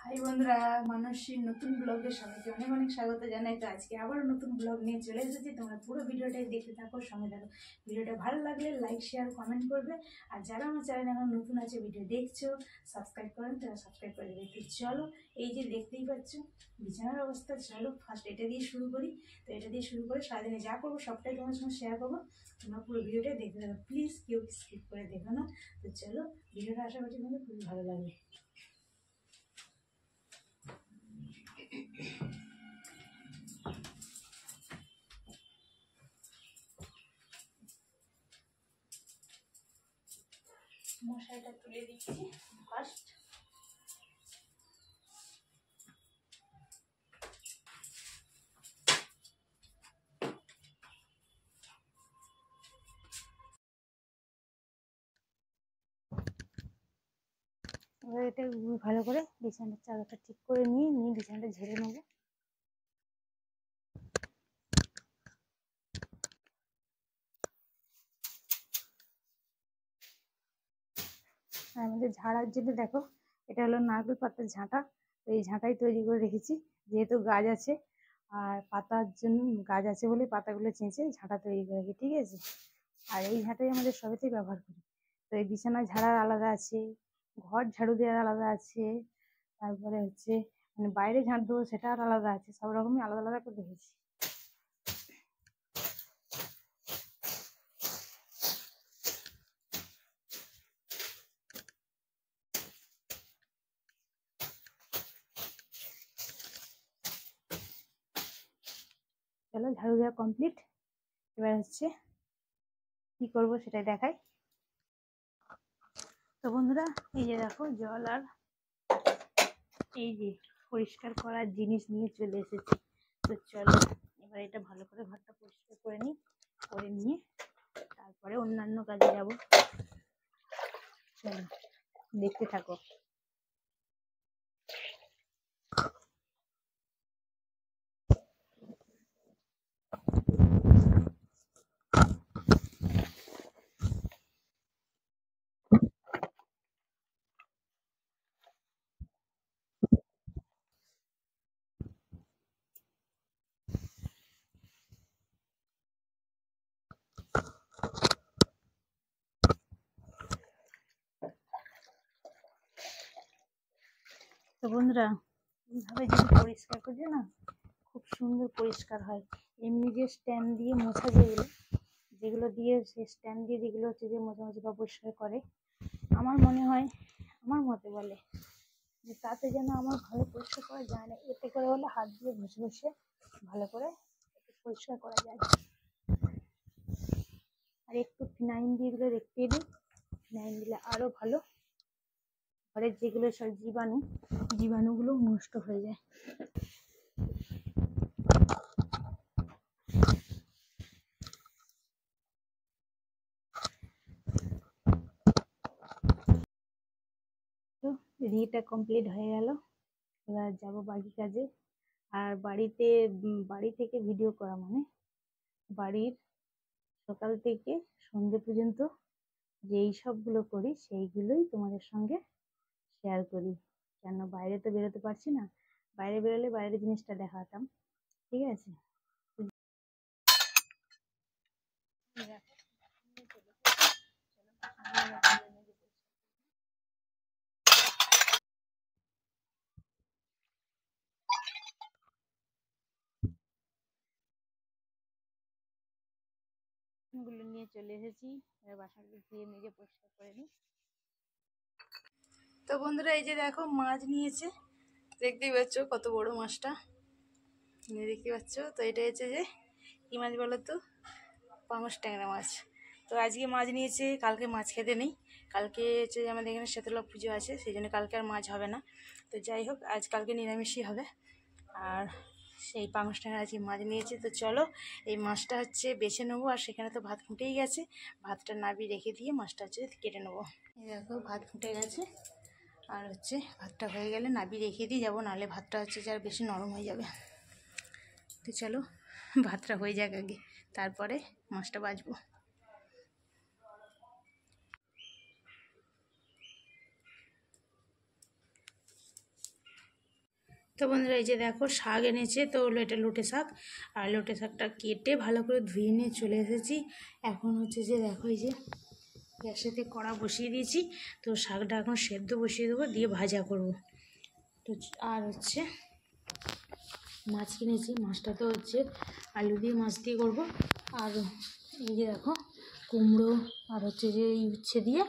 High বন্ধুরা, মানসীর নতুন ব্লগে সবাইকে অনেক অনেক স্বাগত জানাই। তো আজকে আবারও নতুন ব্লগ নিয়ে চলে এসেছি। তোমরা পুরো ভিডিওটাই দেখতে থাকো, সঙ্গে থাকো। ভিডিওটা ভালো লাগলে লাইক শেয়ার কমেন্ট করবে। আর যারা আমার চ্যানেলে এখন নতুন আছে, ভিডিও দেখছো, সাবস্ক্রাইব করেন, তারা সাবস্ক্রাইব করে দেবে। তো চলো, এই যে দেখতেই পাচ্ছ বিছানার অবস্থা, চলো ফার্স্ট এটা দিয়ে শুরু করি। তো এটা দিয়ে শুরু করে সারাদিনে যা করবো সবটাই তোমার সঙ্গে শেয়ার করবো। তোমরা পুরো ভিডিওটাই দেখতে থাকো, প্লিজ কেউ স্কিপ করে দেখো না। তো চলো, ভিডিওটা আশা করছি তোমাদের খুবই ভালো লাগবে। মশারিটা তুলে দিচ্ছি ফার্স্ট। এবার এটা ভালো করে বিছানার চাদরটা ঠিক করে নিয়ে বিছানাটা ঝেড়ে নেবো। আর আমাদের ঝাড়ার জন্য দেখো, এটা হলো নারকেল পাতার ঝাঁটা। তো এই ঝাঁটাই তৈরি করে রেখেছি, যেহেতু গাছ আছে আর পাতার জন্য গাছ আছে বলে পাতাগুলো চেঁচে ঝাঁটা তৈরি করে রাখি, ঠিক আছে। আর এই ঝাঁটাই আমাদের সবেতেই ব্যবহার করি। তো এই বিছানা ঝাড়ার আলাদা আছে, ঘর ঝাড়ু দেওয়ার আলাদা আছে, তারপরে হচ্ছে মানে বাইরে ঝাঁট দেবো সেটার আলাদা আছে, সব রকমই আলাদা আলাদা করে রেখেছি। চলো, ঝাড়ু দেওয়া কমপ্লিট। এবার হচ্ছে কি করব সেটাই দেখাই। তো বন্ধুরা, এই যে দেখো জল আর এই যে পরিষ্কার করার জিনিস নিয়ে চলে এসেছি। তো চলো, এবার এটা ভালো করে ঘরটা পরিষ্কার করে নিই, করে নিয়ে তারপরে অন্যান্য কাজে যাব। চলো, দেখতে থাকো। তো বন্ধুরা, এইভাবে যদি পরিষ্কার করছে না, খুব সুন্দর পরিষ্কার হয়। এমনি যে স্ট্যান্ড দিয়ে মোছা যেগুলো দিয়ে সে স্ট্যান্ড দিয়ে যেগুলো হচ্ছে যে মোছামুছি বা পরিষ্কার করে, আমার মনে হয়, আমার মতে বলে যে তাতে যেন আমার ভালো পরিষ্কার করা যায় না। এতে করে হলে হাত দিয়ে ঘষে ঘষে ভালো করে পরিষ্কার করা যায়। আর একটু ফিনাইল দিয়ে দিলে, দেখতে দিই, ফিনাইল দিলে আরো ভালো, ঘরের যেগুলো সব জীবাণুগুলো নষ্ট হয়ে যায়। তো রিটা কমপ্লিট হয়ে গেল, এবার যাব বাকি কাজে। আর বাড়ি থেকে ভিডিও করা মানে বাড়ির সকাল থেকে সন্ধ্যে পর্যন্ত যেই সবগুলো করি সেইগুলোই তোমাদের সঙ্গে শেয়ার করি। কেন বাইরে তো বেরোতে পারছি না, বাইরে বেরোলে বাইরের জিনিসটা দেখাতাম, ঠিক আছে। গুলো নিয়ে চলে এসেছি, এবার বাসনগুলো ধুয়ে নিজে পরিষ্কার করে নিই। তো বন্ধুরা, এই যে দেখো মাছ নিয়েছে, দেখতেই পাচ্ছ কত বড় মাছটা, দেখতে পাচ্ছ। তো এটা হচ্ছে যে কি মাছ বলো তো, পাঙাশ ট্যাংরা মাছ। তো আজকে মাছ নিয়েছে, কালকে মাছ খেতে নেই। কালকে হচ্ছে আমাদের এখানে শীতলা পুজো আছে, সেই জন্য কালকে আর মাছ হবে না। তো যাই হোক, কালকে নিরামিষই হবে। আর সেই পাঙাশ ট্যাংরা আজকে মাছ নিয়েছে। তো চলো, এই মাছটা হচ্ছে বেছে নেবো। আর সেখানে তো ভাত ফুটেই গেছে, ভাতটা নাবিয়ে রেখে দিয়ে মাছটা হচ্ছে কেটে নেবো। এই দেখো ভাত ফুটে গেছে, আর হচ্ছে ভাতটা হয়ে গেলে নাবিয়ে রেখে দিয়ে যাবো, নাহলে ভাতটা হচ্ছে যে আর বেশি নরম হয়ে যাবে। তো চলো, ভাতটা হয়ে যাক আগে, তারপরে মাছটা ভাজবো। তো বন্ধুরা এই যে দেখো শাক এনেছে, তো হলো এটা লোটে শাক। আর লোটে শাকটা কেটে ভালো করে ধুয়ে নিয়ে চলে এসেছি। এখন হচ্ছে যে দেখো এই যে গ্যাসেতে কড়া বসিয়ে দিয়েছি, তো শাকটা এখন সেদ্ধ বসিয়ে দেবো, দিয়ে ভাজা করব। তো আর হচ্ছে মাছ কিনেছি, মাছটা তো হচ্ছে আলু দিয়ে মাছ দিয়ে করবো। আর এই যে দেখো কুমড়ো আর হচ্ছে যে উচ্ছে দিয়ে